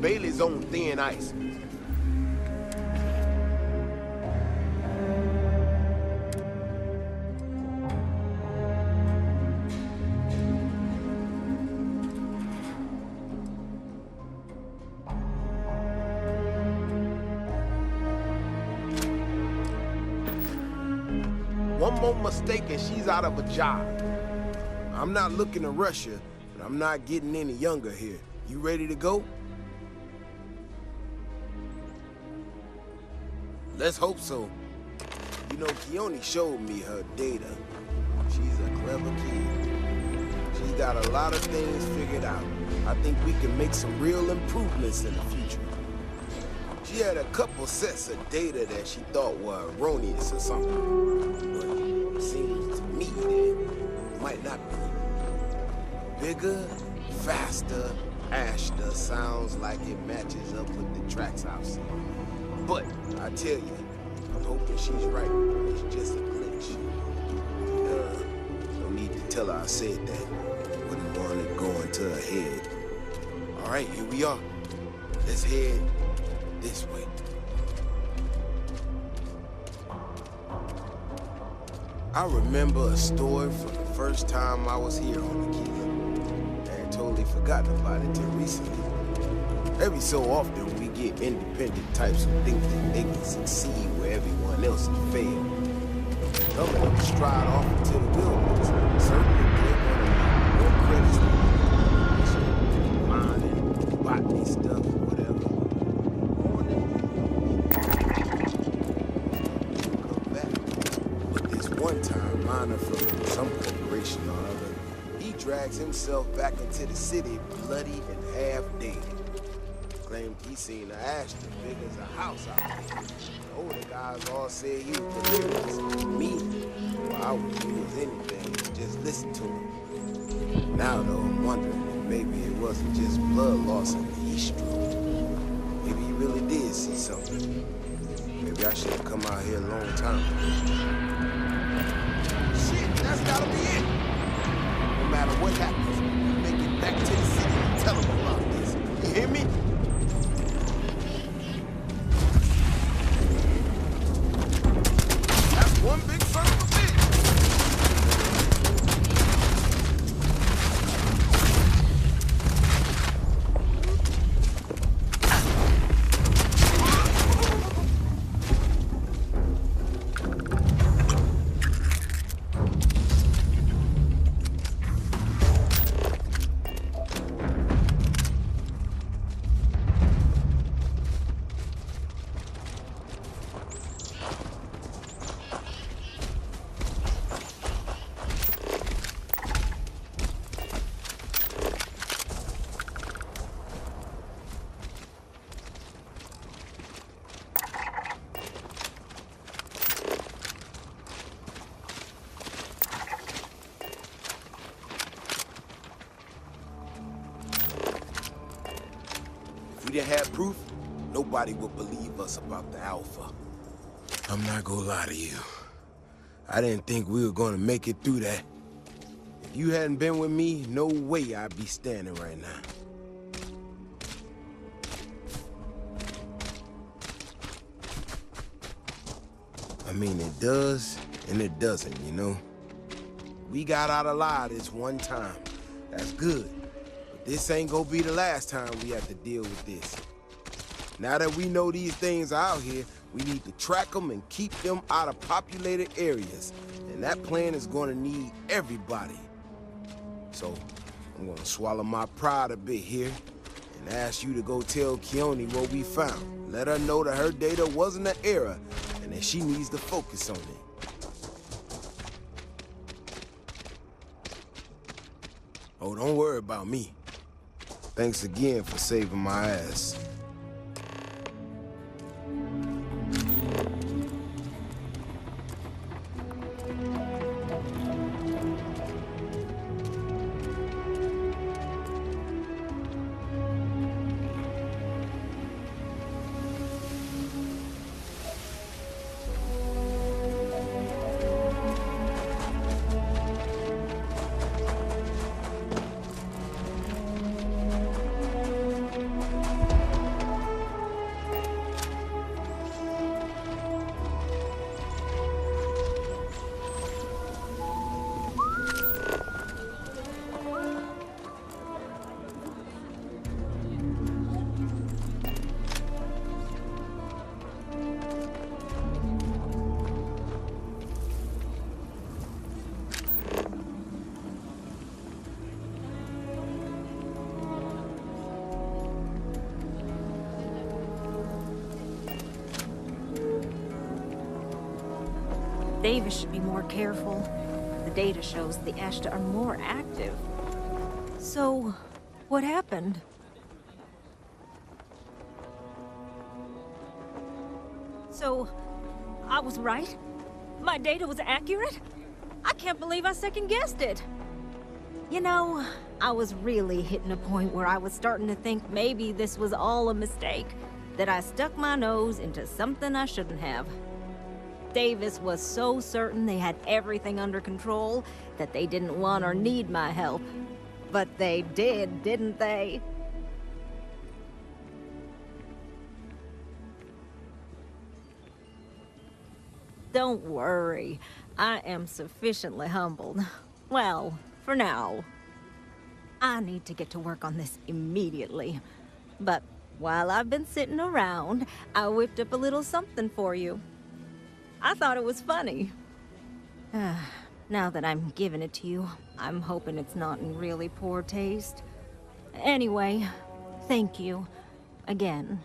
Bailey's on thin ice. One more mistake and she's out of a job. I'm not looking to rush her, but I'm not getting any younger here. You ready to go? Let's hope so. You know, Keoni showed me her data. She's a clever kid. She's got a lot of things figured out. I think we can make some real improvements in the future. She had a couple sets of data that she thought were erroneous or something. But it seems to me that it might not be. Bigger, faster, Ashta sounds like it matches up with the tracks I've seen. But I tell you, I'm hoping she's right. It's just a glitch. No need to tell her I said that. Wouldn't want it going to her head. All right, here we are. Let's head this way. I remember a story from the first time I was here on the Keelan. I had totally forgotten about it till recently. Every so often we get independent types who think that they can succeed where everyone else has failed. Some of them stride off into the wilderness. Certainly they want to more credits than botany stuff, whatever. One time, miner from some corporation or other, he drags himself back into the city bloody and half dead. Claimed he seen the Ashton big as a house out there. The older guys all said he was delirious. Me, well, I would use anything to just listen to him. Now though, I'm wondering if maybe it wasn't just blood loss in the heat stroke. Maybe he really did see something. Maybe I should have come out here a long time ago. That's gotta be it. No matter what happens, make it back to the city and tell them about this. You hear me? That's one big son of a bitch. If we didn't have proof, nobody would believe us about the Alpha. I'm not gonna lie to you. I didn't think we were gonna make it through that. If you hadn't been with me, no way I'd be standing right now. I mean, it does and it doesn't, you know? We got out alive this one time. That's good. But this ain't gonna be the last time we have to deal with this. Now that we know these things are out here, we need to track them and keep them out of populated areas. And that plan is gonna need everybody. So, I'm gonna swallow my pride a bit here and ask you to go tell Keoni what we found. Let her know that her data wasn't an error and that she needs to focus on it. Oh, don't worry about me. Thanks again for saving my ass. Davis should be more careful. The data shows the Ashta are more active. So, what happened? So, I was right? My data was accurate? I can't believe I second-guessed it. You know, I was really hitting a point where I was starting to think maybe this was all a mistake. That I stuck my nose into something I shouldn't have. Davis was so certain they had everything under control that they didn't want or need my help. But they did, didn't they? Don't worry. I am sufficiently humbled. Well, for now. I need to get to work on this immediately. But while I've been sitting around, I whipped up a little something for you. I thought it was funny. Now that I'm giving it to you, I'm hoping it's not in really poor taste. Anyway, thank you. Again.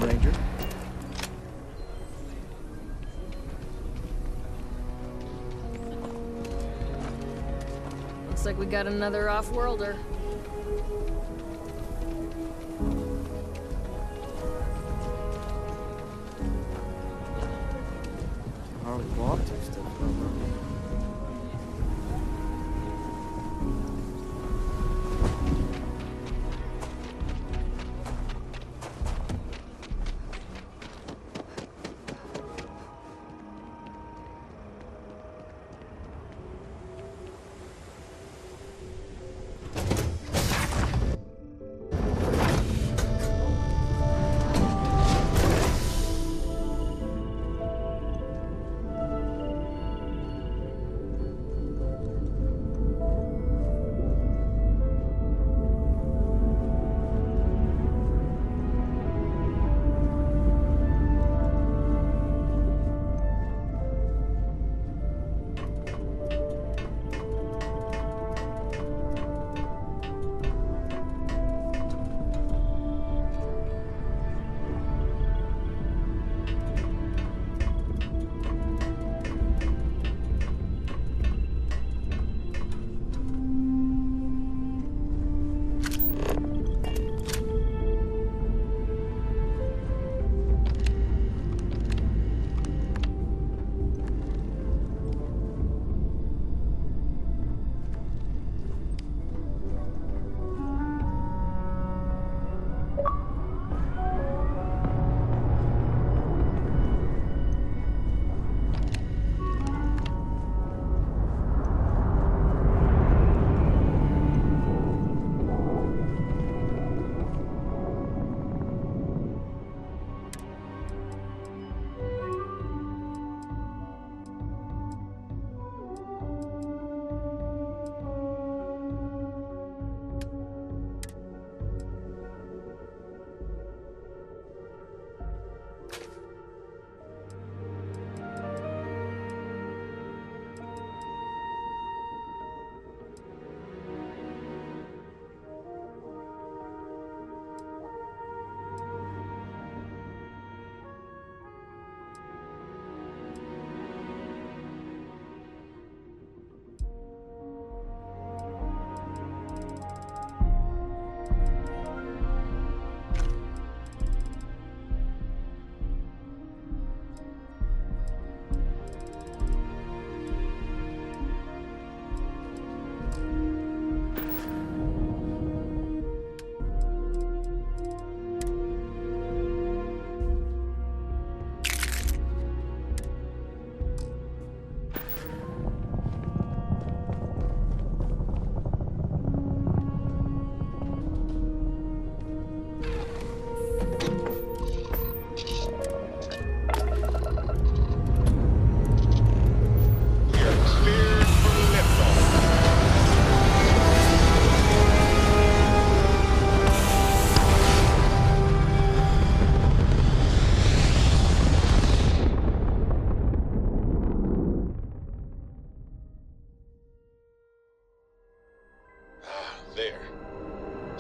Ranger? Looks like we got another off-worlder. Harley walked or stuff.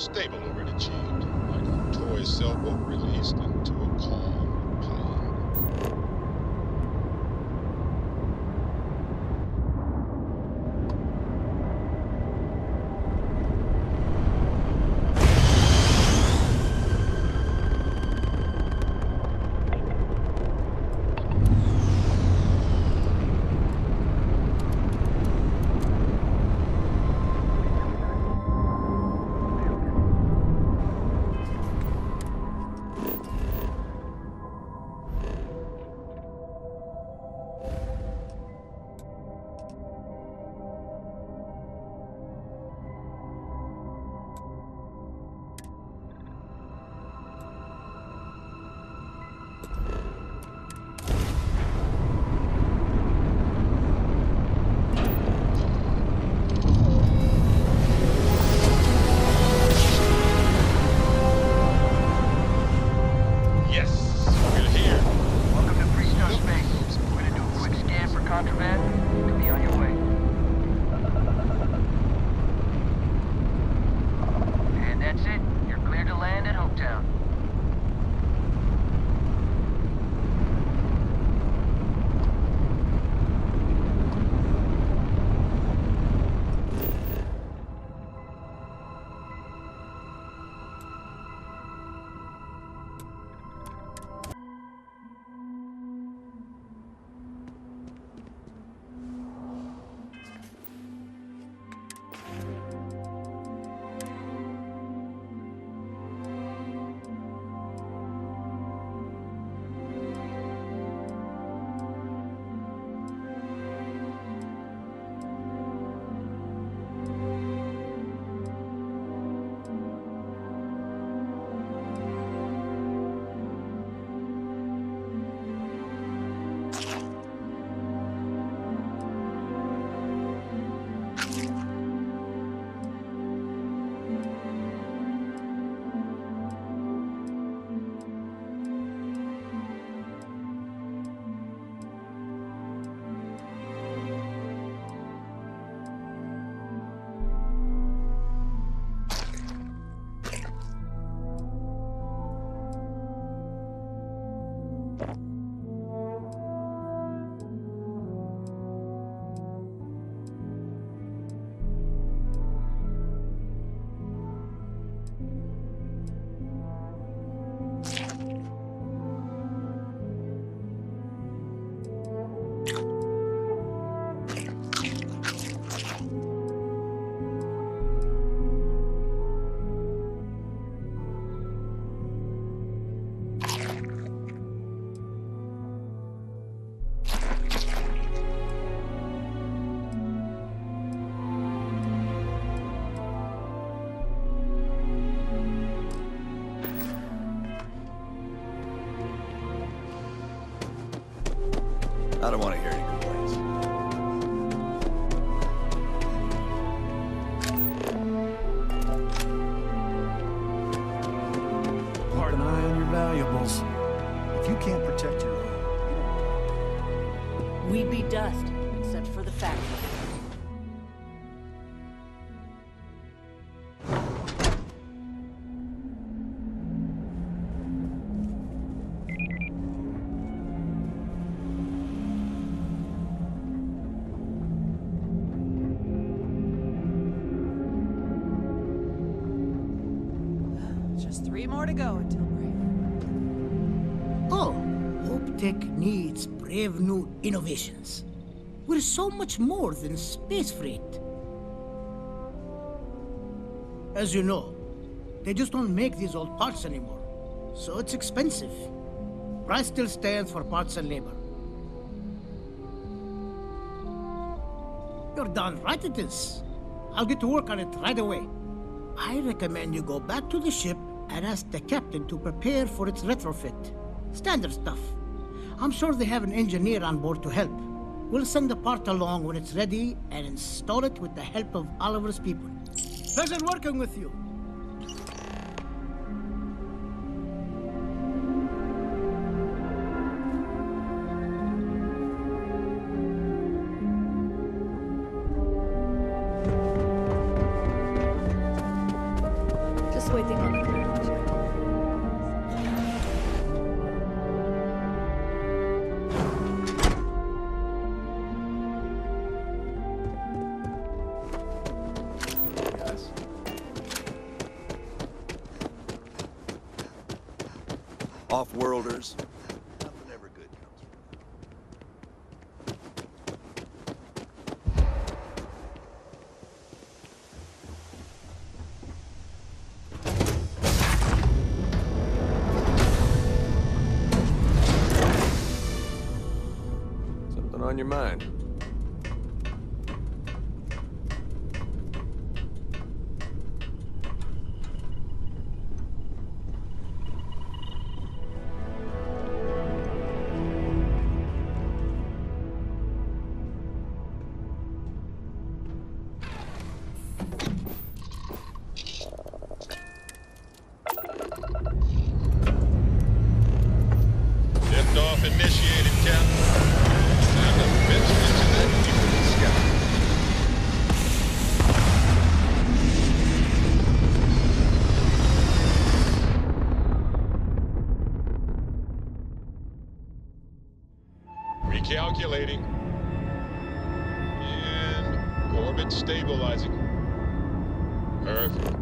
Stable already achieved. Like a toy sailboat released into a calm pond. I don't want to hear any complaints. Keep an eye on your valuables. If you can't protect your own, We'd be dust, except for the factory. Just 3 more to go until break. Oh, HopeTech needs brave new innovations. We're so much more than space freight. As you know, they just don't make these old parts anymore, so it's expensive. Price still stands for parts and labor. You're darn right it is. I'll get to work on it right away. I recommend you go back to the ship and ask the captain to prepare for its retrofit. Standard stuff. I'm sure they have an engineer on board to help. We'll send the part along when it's ready and install it with the help of Oliver's people. Pleasure working with you. waiting on the clearance. Off-worlders. Nothing ever good comes from it. Something on your mind? Liftoff initiated, Captain. Time to venture into that evening sky. Recalculating. And orbit stabilizing. Perfect.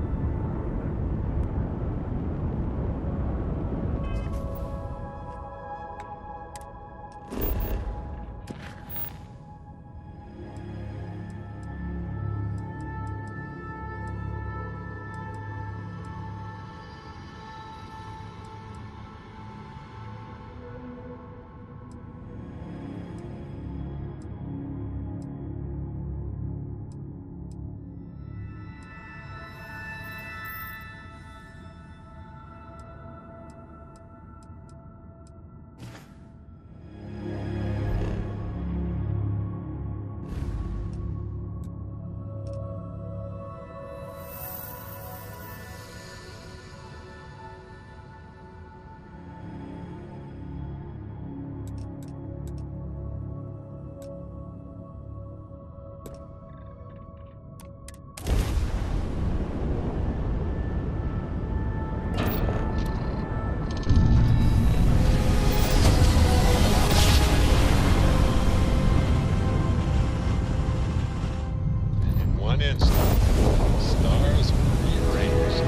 Stars rearranged.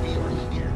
We are here.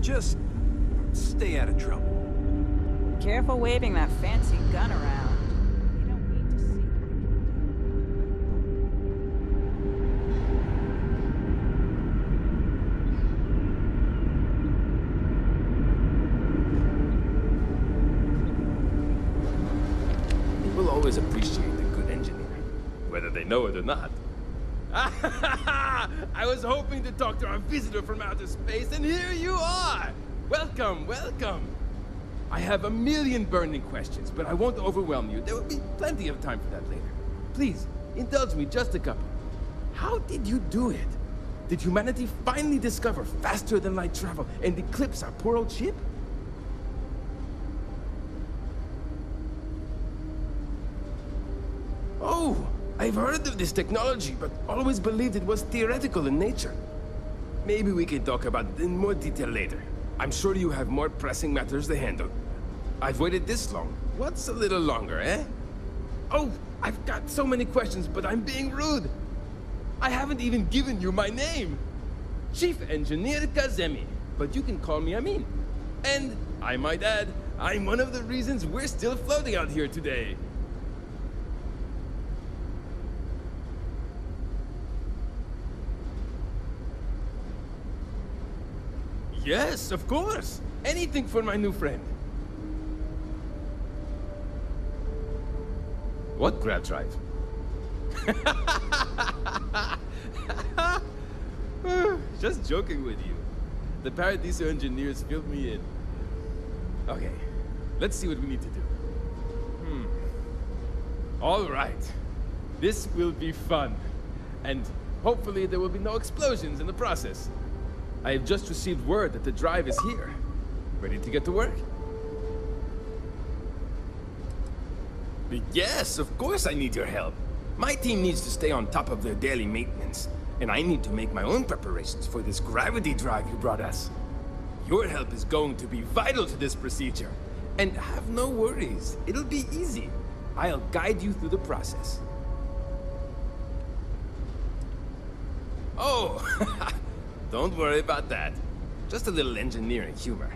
Just stay out of trouble. Careful waving that fancy gun around. You don't need to see. People always appreciate a good engineer, whether they know it or not. I was hoping to talk to our visitor from outer space, and here you are! Welcome, welcome! I have a million burning questions, but I won't overwhelm you. There will be plenty of time for that later. Please, indulge me just a couple. How did you do it? Did humanity finally discover faster than light travel and eclipse our poor old ship? Oh, I've heard of this technology, but always believed it was theoretical in nature. Maybe we can talk about it in more detail later. I'm sure you have more pressing matters to handle. I've waited this long. What's a little longer, eh? Oh, I've got so many questions, but I'm being rude. I haven't even given you my name. Chief Engineer Kazemi, but you can call me Amin. And, I might add, I'm one of the reasons we're still floating out here today. Yes, of course. Anything for my new friend. What grav drive? Just joking with you. The Paradiso engineers filled me in. Okay, let's see what we need to do. All right. This will be fun. And hopefully there will be no explosions in the process. I have just received word that the drive is here. Ready to get to work? Yes, of course I need your help. My team needs to stay on top of their daily maintenance, and I need to make my own preparations for this gravity drive you brought us. Your help is going to be vital to this procedure. And have no worries, it'll be easy. I'll guide you through the process. Oh, don't worry about that. Just a little engineering humor.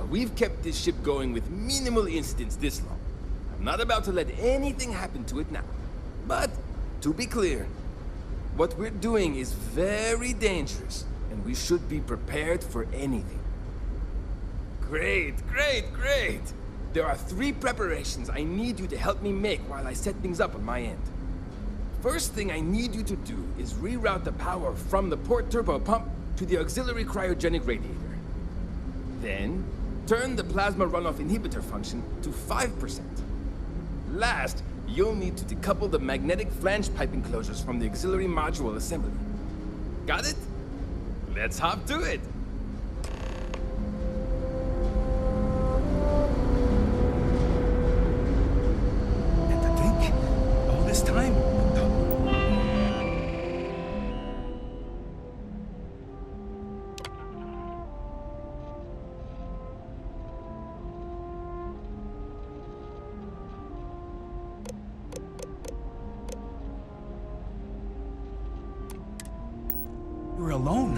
We've kept this ship going with minimal incidents this long. I'm not about to let anything happen to it now. But, to be clear, what we're doing is very dangerous, and we should be prepared for anything. Great. There are 3 preparations I need you to help me make while I set things up on my end. First thing I need you to do is reroute the power from the port turbo pump to the auxiliary cryogenic radiator. Then, turn the plasma runoff inhibitor function to 5%. Last, you'll need to decouple the magnetic flange pipe enclosures from the auxiliary module assembly. Got it? Let's hop to it! And to think, all this time... You're alone.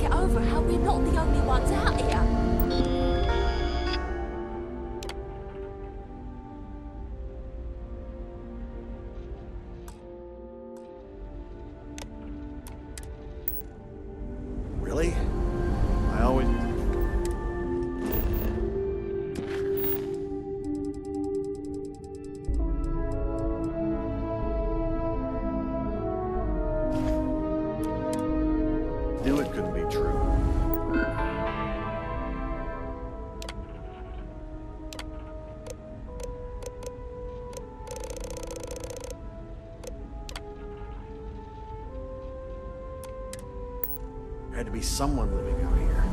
Get over how we're not the only ones out here. Really? I always... Knew it couldn't be true. There had to be someone living out here.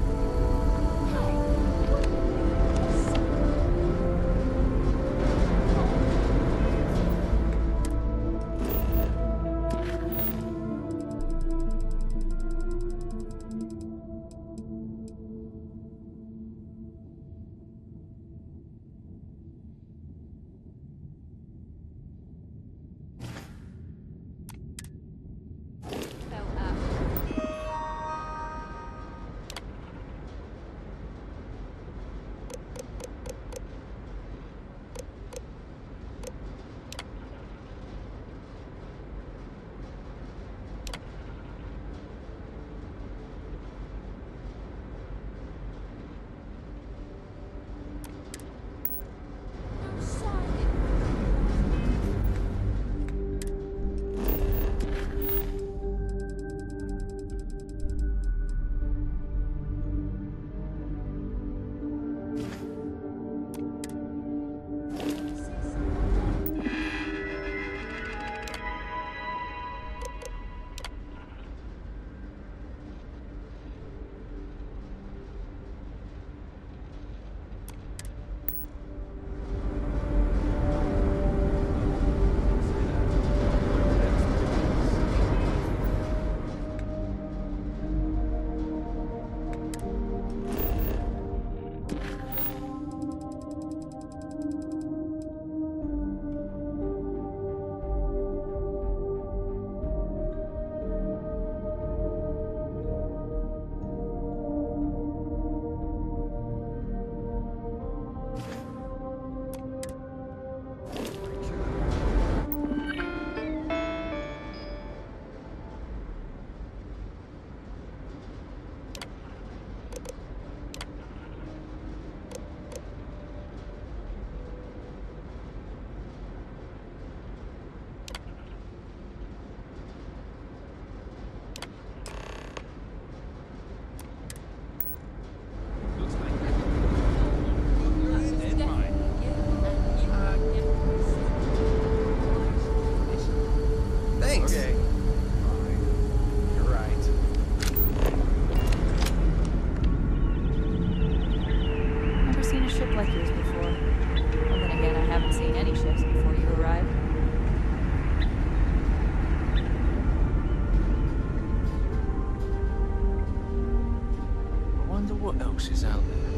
Wonder what else is out there.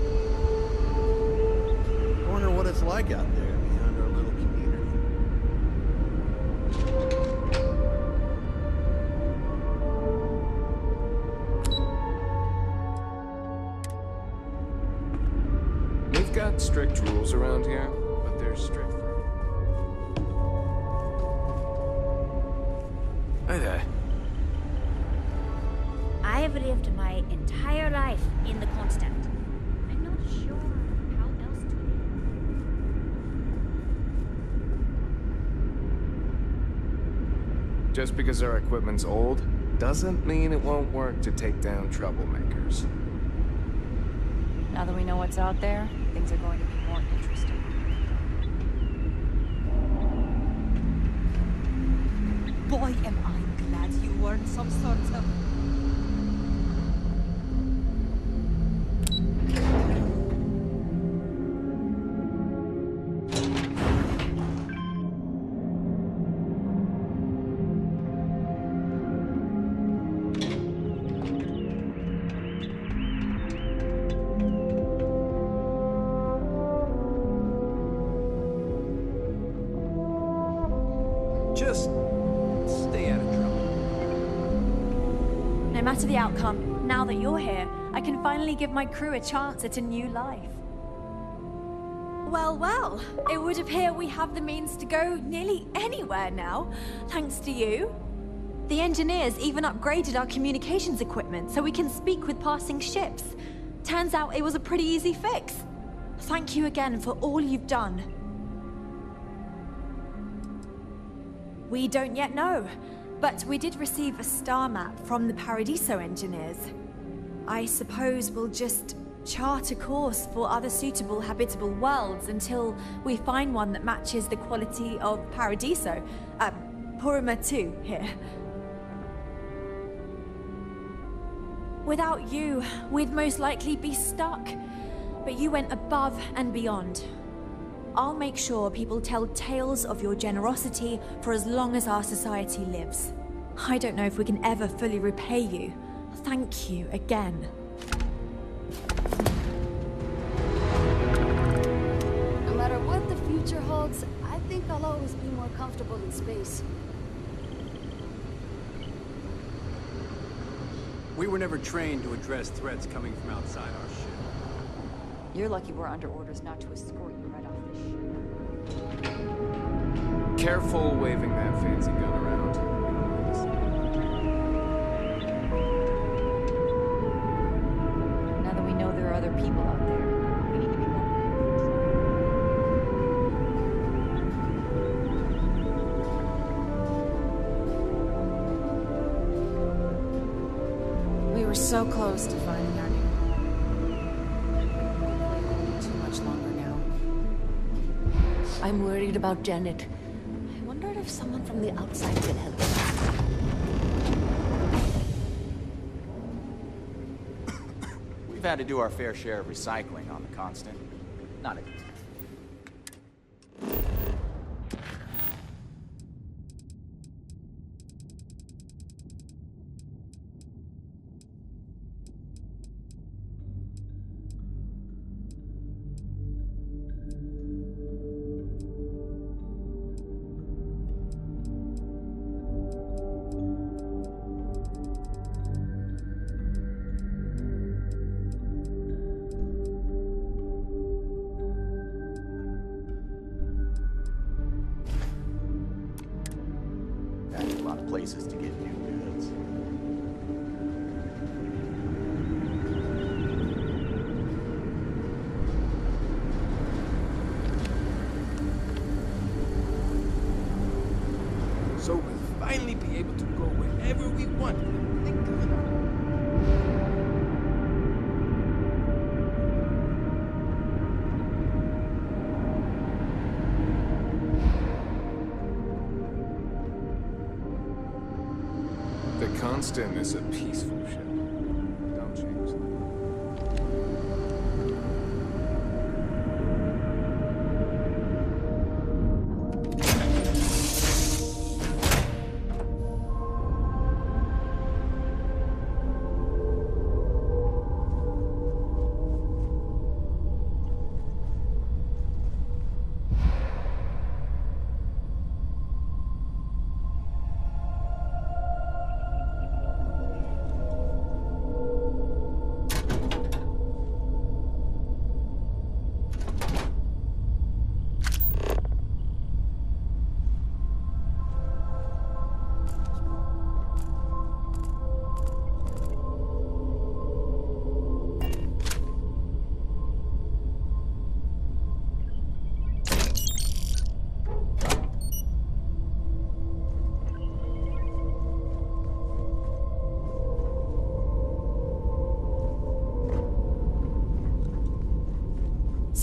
I wonder what it's like out there behind our little community. We've got strict rules around here, but they're strict for... Hey there. I have lived my entire life in the constant. I'm not sure how else to live. Just because our equipment's old, doesn't mean it won't work to take down troublemakers. Now that we know what's out there, things are going to be more interesting. Boy, am I glad you weren't some sort of... Just stay out of trouble. No matter the outcome, now that you're here, I can finally give my crew a chance at a new life. Well, well, it would appear we have the means to go nearly anywhere now, thanks to you. The engineers even upgraded our communications equipment so we can speak with passing ships. Turns out it was a pretty easy fix. Thank you again for all you've done. We don't yet know, but we did receive a star map from the Paradiso engineers. I suppose we'll just chart a course for other suitable habitable worlds until we find one that matches the quality of Paradiso. Purima 2 here. Without you, we'd most likely be stuck. But you went above and beyond. I'll make sure people tell tales of your generosity for as long as our society lives. I don't know if we can ever fully repay you. Thank you again. No matter what the future holds, I think I'll always be more comfortable in space. We were never trained to address threats coming from outside our ship. You're lucky we're under orders not to escort you right off this ship. Careful waving that fancy gun around. Now that we know there are other people out there, we need to be more careful. We were so close to finding our new too much longer now. I'm worried about Janet. I wondered if someone from the outside could help. We've had to do our fair share of recycling on the Constant. Not a... places to get new goods. So we'll finally be able to go wherever we want. Think of it. The Constant is a peaceful ship. Don't change that.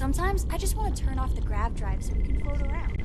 Sometimes I just want to turn off the grav drive so we can float around.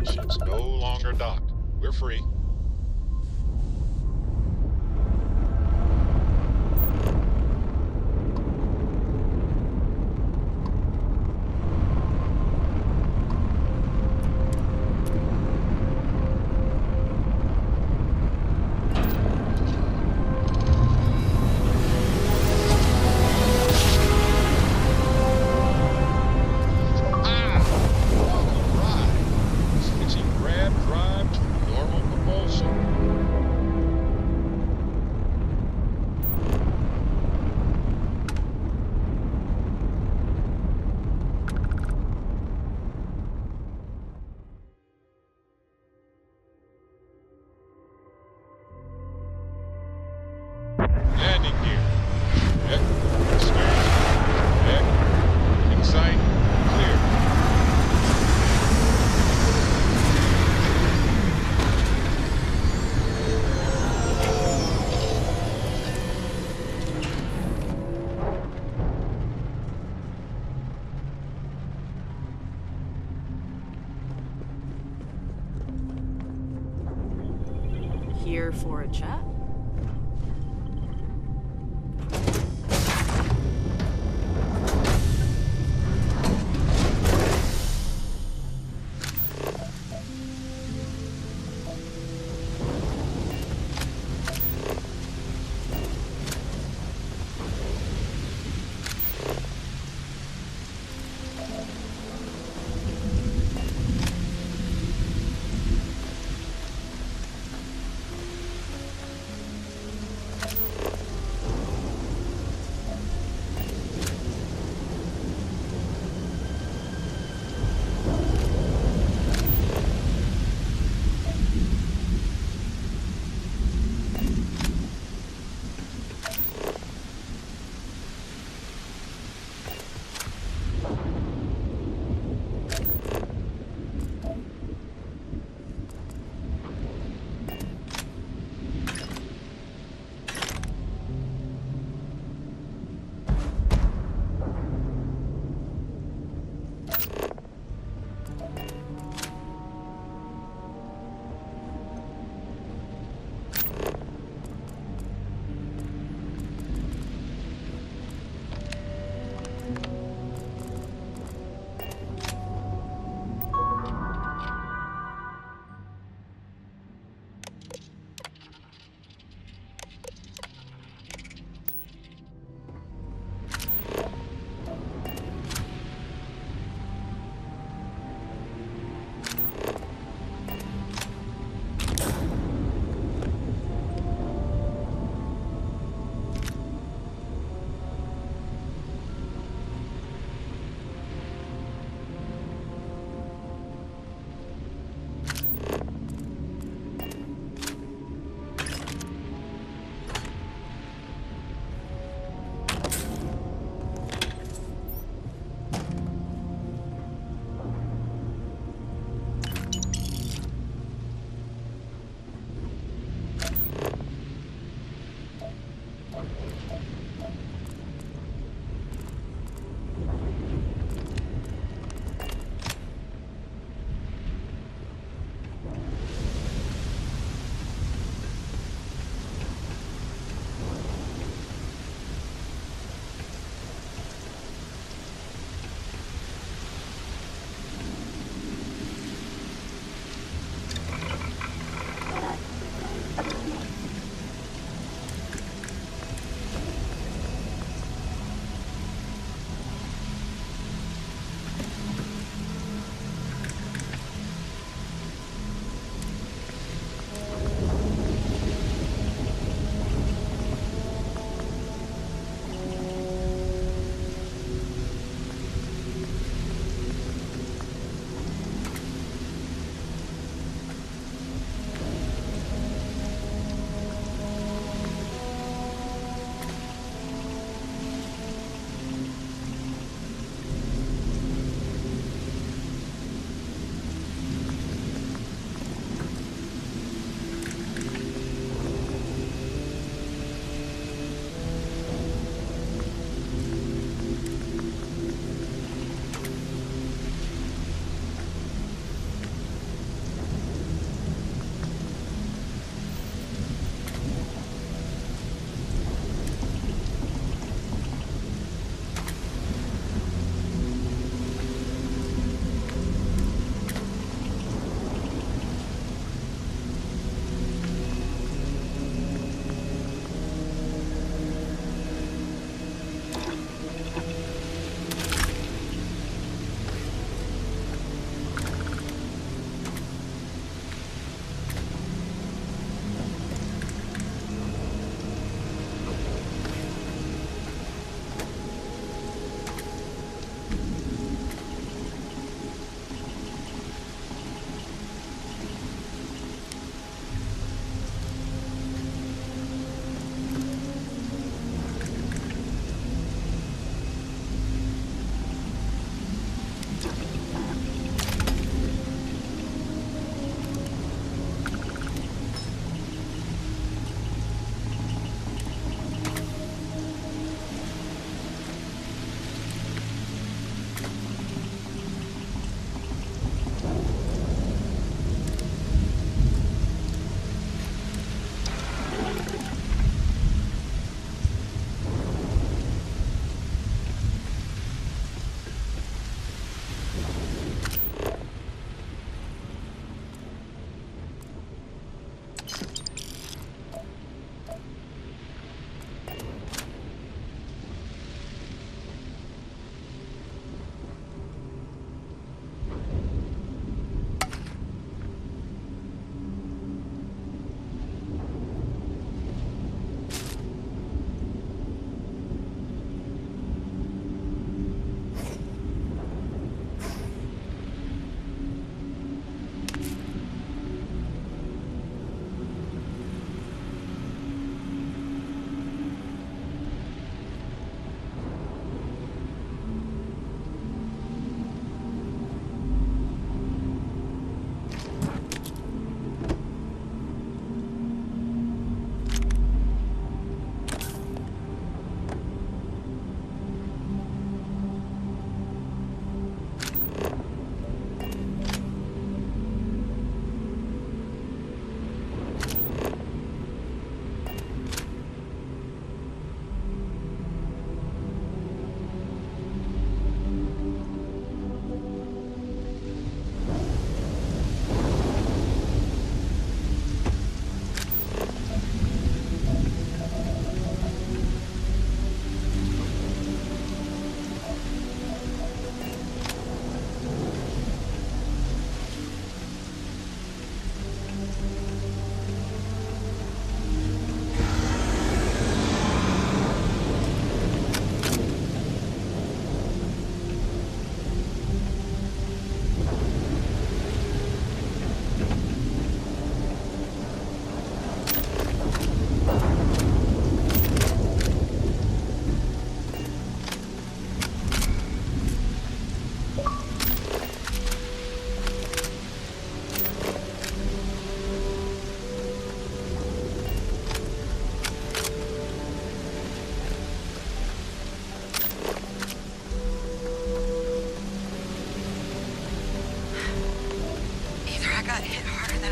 Ship's no longer docked. We're free. Landing gear. Check. Stern. Check. In sight. Clear. Here for a chat?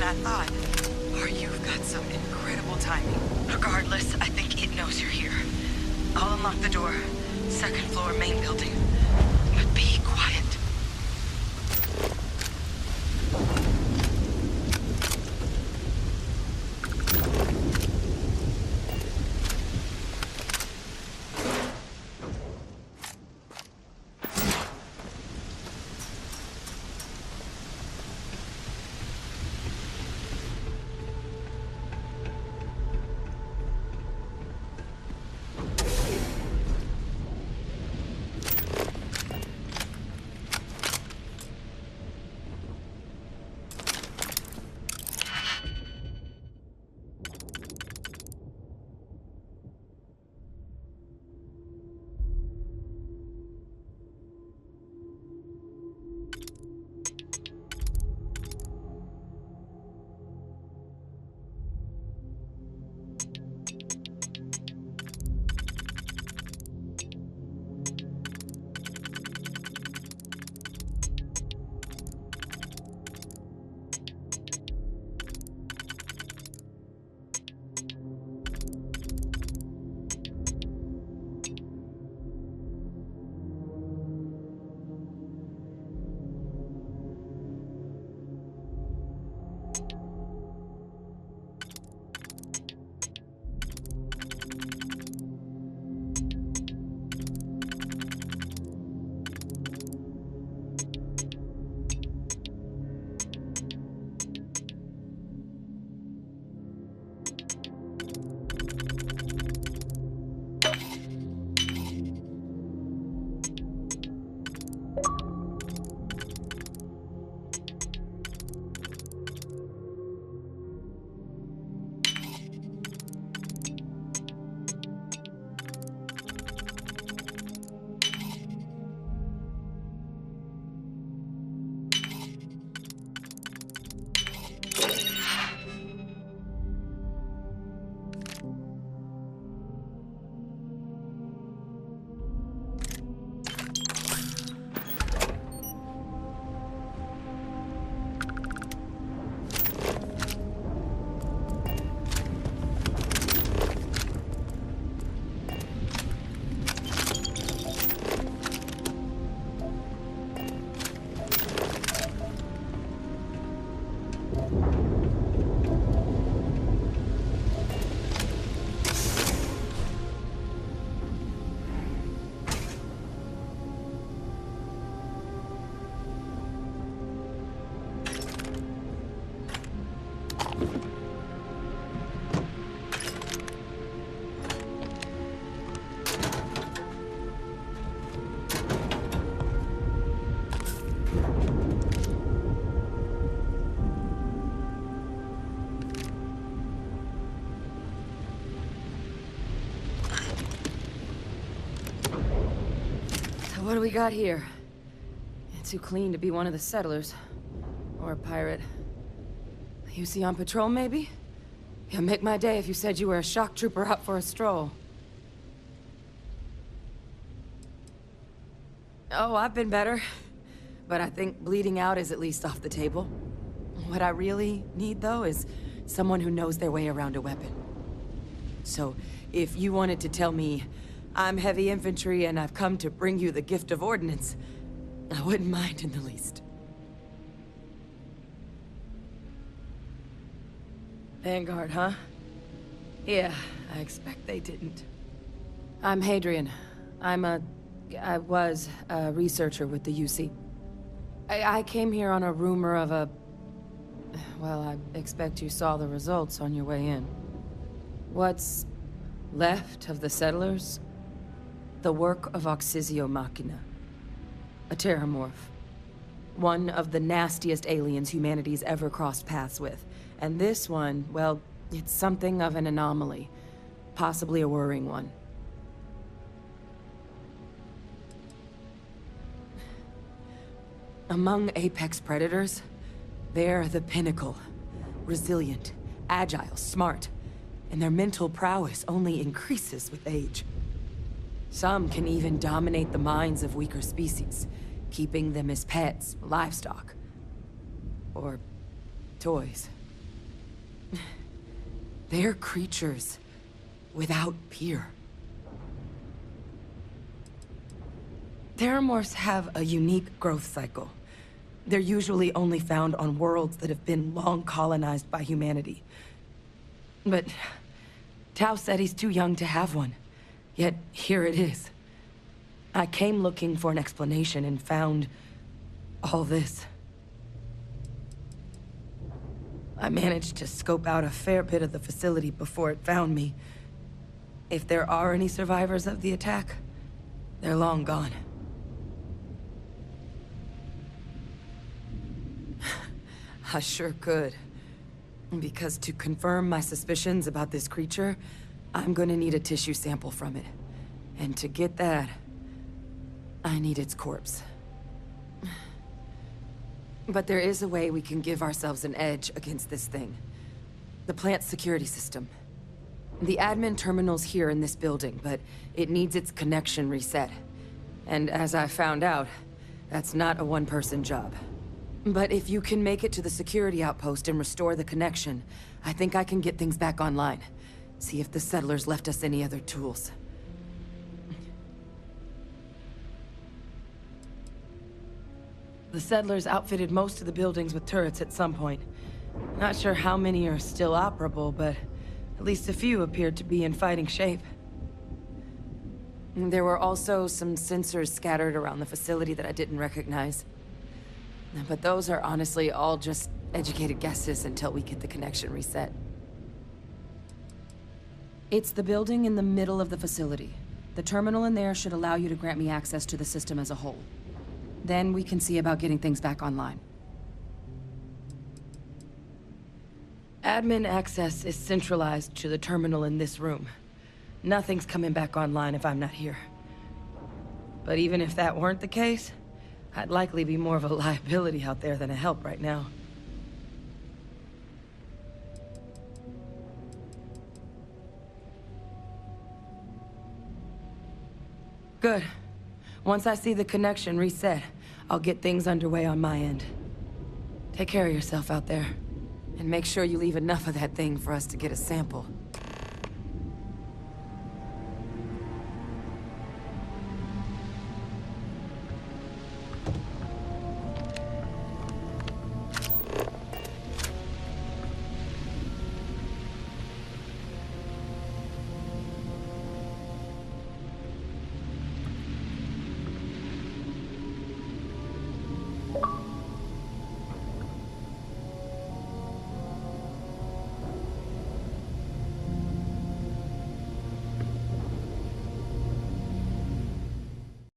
I thought. Or you've got some incredible timing. Regardless, I think it knows you're here. I'll unlock the door. Second floor, main building. But be quiet. What do we got here? Too clean to be one of the settlers. Or a pirate. You see on patrol, maybe? Yeah, make my day if you said you were a shock trooper out for a stroll. Oh, I've been better. But I think bleeding out is at least off the table. What I really need, though, is someone who knows their way around a weapon. So, if you wanted to tell me, I'm heavy infantry and I've come to bring you the gift of ordnance, I wouldn't mind in the least. Vanguard, huh? Yeah, I expect they didn't. I'm Hadrian. I was a researcher with the UC. I came here on a rumor of a... Well, I expect you saw the results on your way in. What's left of the settlers? The work of Oxysio Machina. A terramorph. One of the nastiest aliens humanity's ever crossed paths with. And this one, well, it's something of an anomaly. Possibly a worrying one. Among apex predators, they're the pinnacle. Resilient, agile, smart. And their mental prowess only increases with age. Some can even dominate the minds of weaker species, keeping them as pets, livestock, or toys. They're creatures without peer. Terramorphs have a unique growth cycle. They're usually only found on worlds that have been long colonized by humanity. But Tau Ceti's too young to have one. Yet, here it is. I came looking for an explanation and found all this. I managed to scope out a fair bit of the facility before it found me. If there are any survivors of the attack, they're long gone. I sure could. Because to confirm my suspicions about this creature, I'm gonna need a tissue sample from it. And to get that, I need its corpse. But there is a way we can give ourselves an edge against this thing. The plant's security system. The admin terminal's here in this building, but it needs its connection reset. And as I found out, that's not a one-person job. But if you can make it to the security outpost and restore the connection, I think I can get things back online. See if the settlers left us any other tools. The settlers outfitted most of the buildings with turrets at some point. Not sure how many are still operable, but at least a few appeared to be in fighting shape. There were also some sensors scattered around the facility that I didn't recognize. But those are honestly all just educated guesses until we get the connection reset. It's the building in the middle of the facility. The terminal in there should allow you to grant me access to the system as a whole. Then we can see about getting things back online. Admin access is centralized to the terminal in this room. Nothing's coming back online if I'm not here. But even if that weren't the case, I'd likely be more of a liability out there than a help right now. Good. Once I see the connection reset, I'll get things underway on my end. Take care of yourself out there. And make sure you leave enough of that thing for us to get a sample.